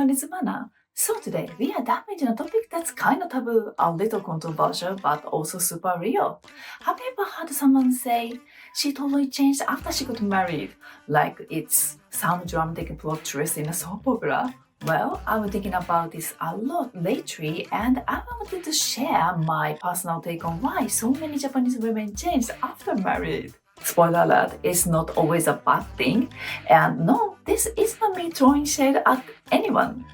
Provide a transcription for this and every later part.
everyone is a manner. So today we are diving into a topic that's kind of taboo, a little controversial, but also super real. Have you ever heard someone say she totally changed after she got married? Like it's some dramatic plot twist in a soap opera? Well, I've been thinking about this a lot lately, and I wanted to share my personal take on why so many Japanese women changed after marriage. Spoiler alert, it's not always a bad thing. And no, this is not me throwing shade at anyone.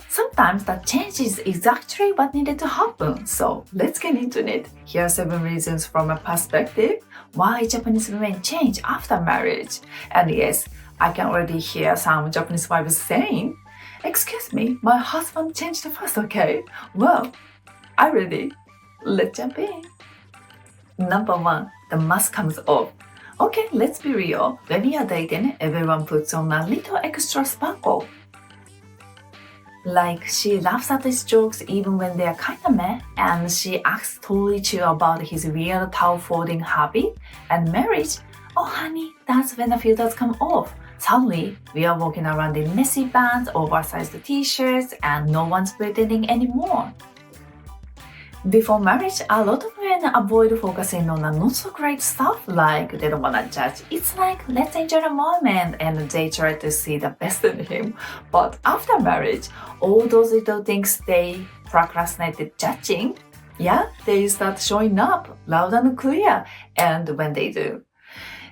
Sometimes the change is exactly what needed to happen. So let's get into it. Here are 7 reasons from a perspective why Japanese women change after marriage. And yes, I can already hear some Japanese wives saying, "Excuse me, my husband changed first, okay?" Well, I'm ready. Let's jump in. Number 1, the mask comes off. Okay, let's be real. When we are dating, everyone puts on a little extra sparkle. Like she laughs at his jokes even when they're kinda meh, and she acts totally chill about his weird towel folding habit. And marriage, oh honey, that's when the filters come off. Suddenly, we are walking around in messy bands, oversized t-shirts, and no one's pretending anymore. Before marriage, a lot of men avoid focusing on the not-so-great stuff, like they don't want to judge. It's like, let's enjoy the moment, and they try to see the best in him. But after marriage, all those little things they procrastinated judging, they start showing up loud and clear. And when they do,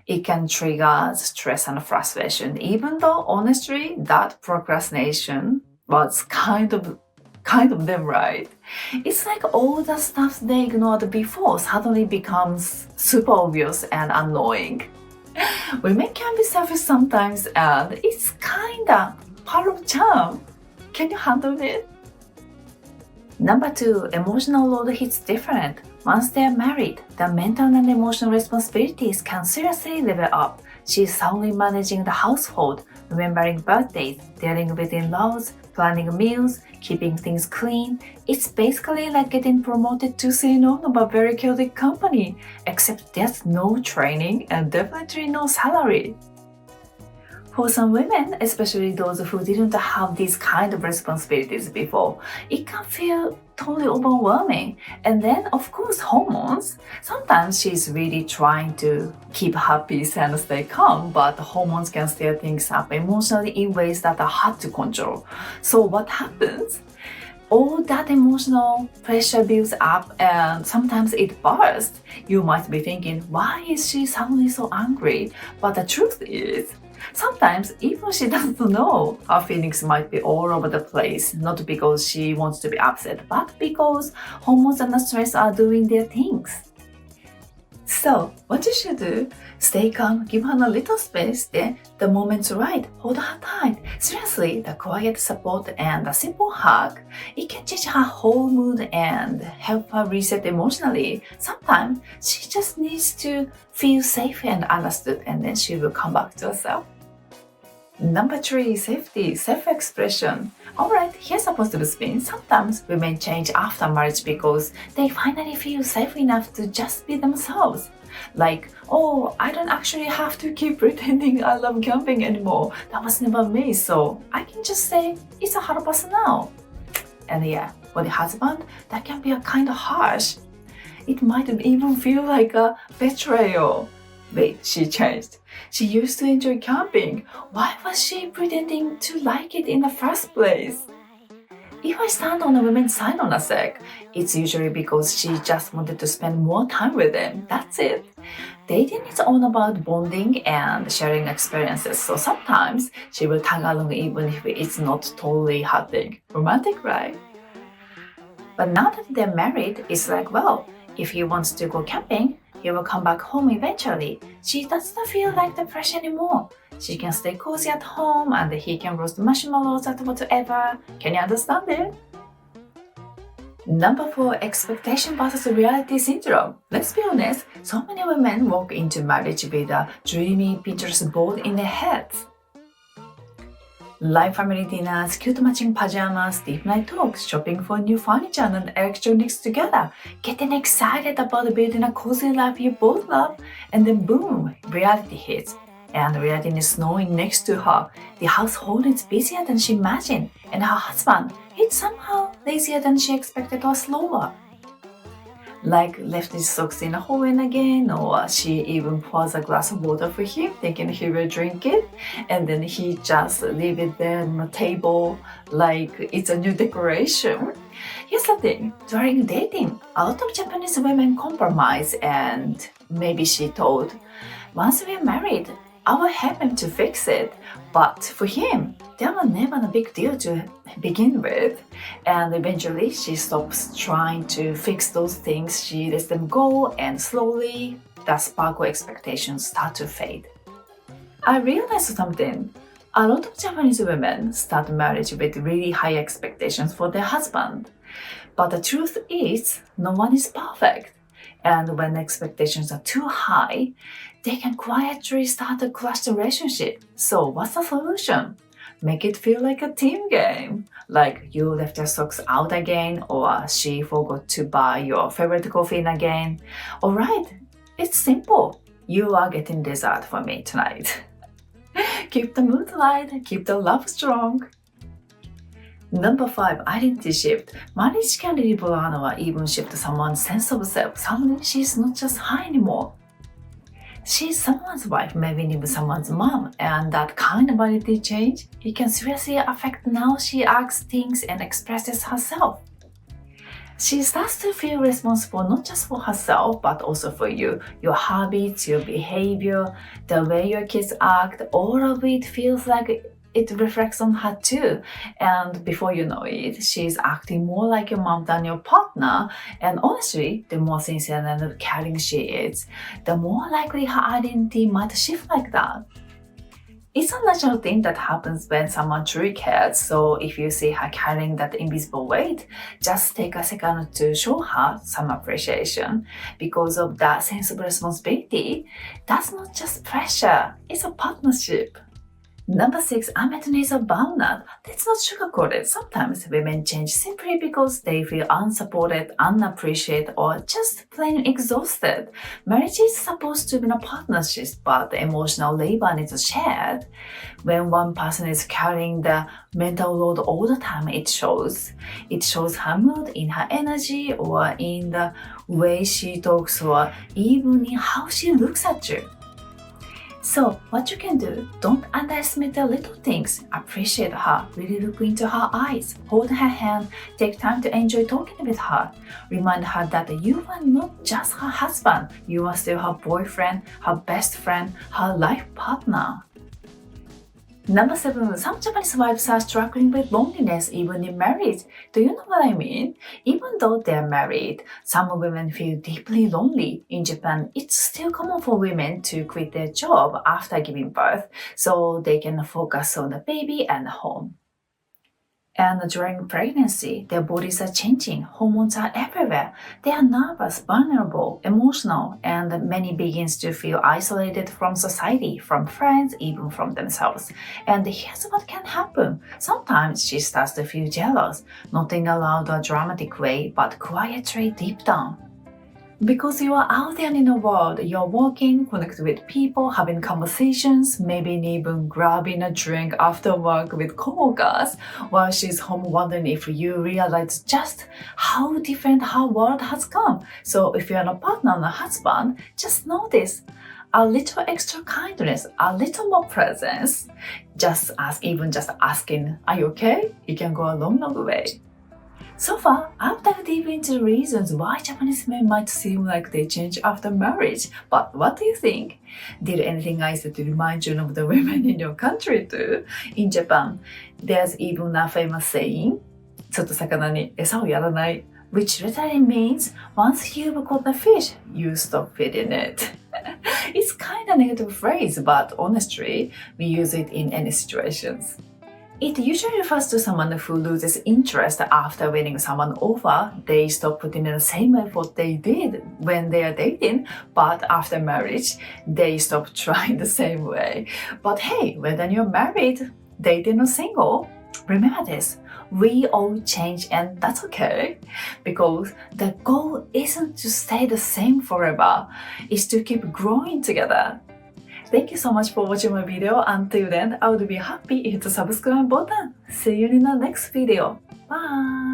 it can trigger stress and frustration, even though honestly, that procrastination was kind of them, right? It's like all the stuff they ignored before suddenly becomes super obvious and annoying. Women can be selfish sometimes, and it's kinda part of charm. Can you handle it? Number 2, emotional load hits different. Once they're married, the mental and emotional responsibilities can seriously level up. She's solely managing the household, remembering birthdays, dealing with in-laws, planning meals, keeping things clean. It's basically like getting promoted to CEO of a very chaotic company, except there's no training and definitely no salary. For some women, especially those who didn't have these kind of responsibilities before, it can feel totally overwhelming. And then, of course, hormones. Sometimes she's really trying to keep her peace and stay calm, but the hormones can stir things up emotionally in ways that are hard to control. So what happens? All that emotional pressure builds up and sometimes it bursts. You might be thinking, why is she suddenly so angry? But the truth is, sometimes even she doesn't know, her feelings might be all over the place, not because she wants to be upset, but because hormones and stress are doing their things. So, what you should do, stay calm, give her a little space, then the moment's right, hold her tight. Seriously, the quiet support and a simple hug, it can change her whole mood and help her reset emotionally. Sometimes she just needs to feel safe and understood, and then she will come back to herself. Number 3, safety, self-expression. Alright, here's a positive spin. Sometimes women change after marriage because they finally feel safe enough to just be themselves. Like, oh, I don't actually have to keep pretending I love camping anymore. That was never me, so I can just say it's a hard person now. And for the husband, that can be a kind of harsh. It might even feel like a betrayal. Wait, she changed. She used to enjoy camping. Why was she pretending to like it in the first place? If I stand on a woman's side on a sec, it's usually because she just wanted to spend more time with them. That's it. Dating is all about bonding and sharing experiences, so sometimes she will tag along even if it's not totally her thing. Romantic, right? But now that they're married, it's like, well, if he wants to go camping, he will come back home eventually. She doesn't feel like the pressure anymore. She can stay cozy at home and he can roast marshmallows at whatever. Can you understand it? Number 4, expectation versus reality syndrome. Let's be honest, so many women walk into marriage with a dreamy Pinterest board in their heads. Live family dinners, cute matching pajamas, deep night talks, shopping for new furniture and electronics together, getting excited about building a cozy life you both love, and then boom, reality hits. and reality is snowing next to her. The household is busier than she imagined, and her husband, he's somehow lazier than she expected or slower. Like left his socks in the hallway again, or she even pours a glass of water for him, thinking he will drink it, and then he just leave it there on the table like it's a new decoration. Here's the thing, during dating, a lot of Japanese women compromise, and maybe she thought, once we're married, I will help him to fix it. But for him, that was never a big deal to begin with. And eventually, she stops trying to fix those things. She lets them go, and slowly, the sparkle expectations start to fade. I realized something. A lot of Japanese women start marriage with really high expectations for their husband. But the truth is, no one is perfect. And when expectations are too high, they can quietly start to crush the relationship. So what's the solution? Make it feel like a team game. Like you left your socks out again, or she forgot to buy your favorite coffee again. Alright, it's simple. You are getting dessert for me tonight. Keep the mood light, keep the love strong. Number 5, identity shift. Marriage can really blow or even shift someone's sense of self. Suddenly, she's not just her anymore. She's someone's wife, maybe even someone's mom, and that kind of identity change, it can seriously affect how she acts, thinks, and expresses herself. She starts to feel responsible not just for herself, but also for you. Your habits, your behavior, the way your kids act, all of it feels like it reflects on her too. And before you know it, she's acting more like your mom than your partner. And honestly, the more sincere and caring she is, the more likely her identity might shift like that. It's a natural thing that happens when someone truly cares. So if you see her carrying that invisible weight, just take a second to show her some appreciation. Because of that sense of responsibility, that's not just pressure, it's a partnership. Number 6, unmet needs of burnout. Let's not sugarcoat it. Sometimes women change simply because they feel unsupported, unappreciated, or just plain exhausted. Marriage is supposed to be a partnership, but the emotional labor is shared. When one person is carrying the mental load all the time, it shows. It shows her mood, in her energy, or in the way she talks, or even in how she looks at you. So what you can do, don't underestimate the little things. Appreciate her, really look into her eyes, hold her hand, take time to enjoy talking with her. Remind her that you are not just her husband, you are still her boyfriend, her best friend, her life partner. Number 7, some Japanese wives are struggling with loneliness even in marriage. Do you know what I mean? Even though they're married, some women feel deeply lonely. In Japan, it's still common for women to quit their job after giving birth so they can focus on the baby and home. And during pregnancy, their bodies are changing, hormones are everywhere. They are nervous, vulnerable, emotional, and many begins to feel isolated from society, from friends, even from themselves. And here's what can happen. Sometimes she starts to feel jealous, not in a loud or dramatic way, but quietly deep down. Because you are out there in the world, you're walking, connecting with people, having conversations, maybe even grabbing a drink after work with coworkers, while she's home wondering if you realize just how different her world has come. So if you're a partner and a husband, just notice a little extra kindness, a little more presence. Just asking, are you okay? It can go a long way. So far, I've dug deep into the reasons why Japanese men might seem like they change after marriage. But what do you think? Did anything I said to remind you of the women in your country too? In Japan, there's even a famous saying, ちょっと魚に餌をやらない, which literally means once you've caught a fish, you stop feeding it. It's kind of a negative phrase, but honestly, we use it in any situations. It usually refers to someone who loses interest after winning someone over. They stop putting in the same effort they did when they are dating, but after marriage, they stop trying the same way. But hey, whether you're married, dating or single, remember this. We all change and that's okay. Because the goal isn't to stay the same forever. It's to keep growing together. Thank you so much for watching my video. Until then, I would be happy if you hit the subscribe button. See you in the next video. Bye!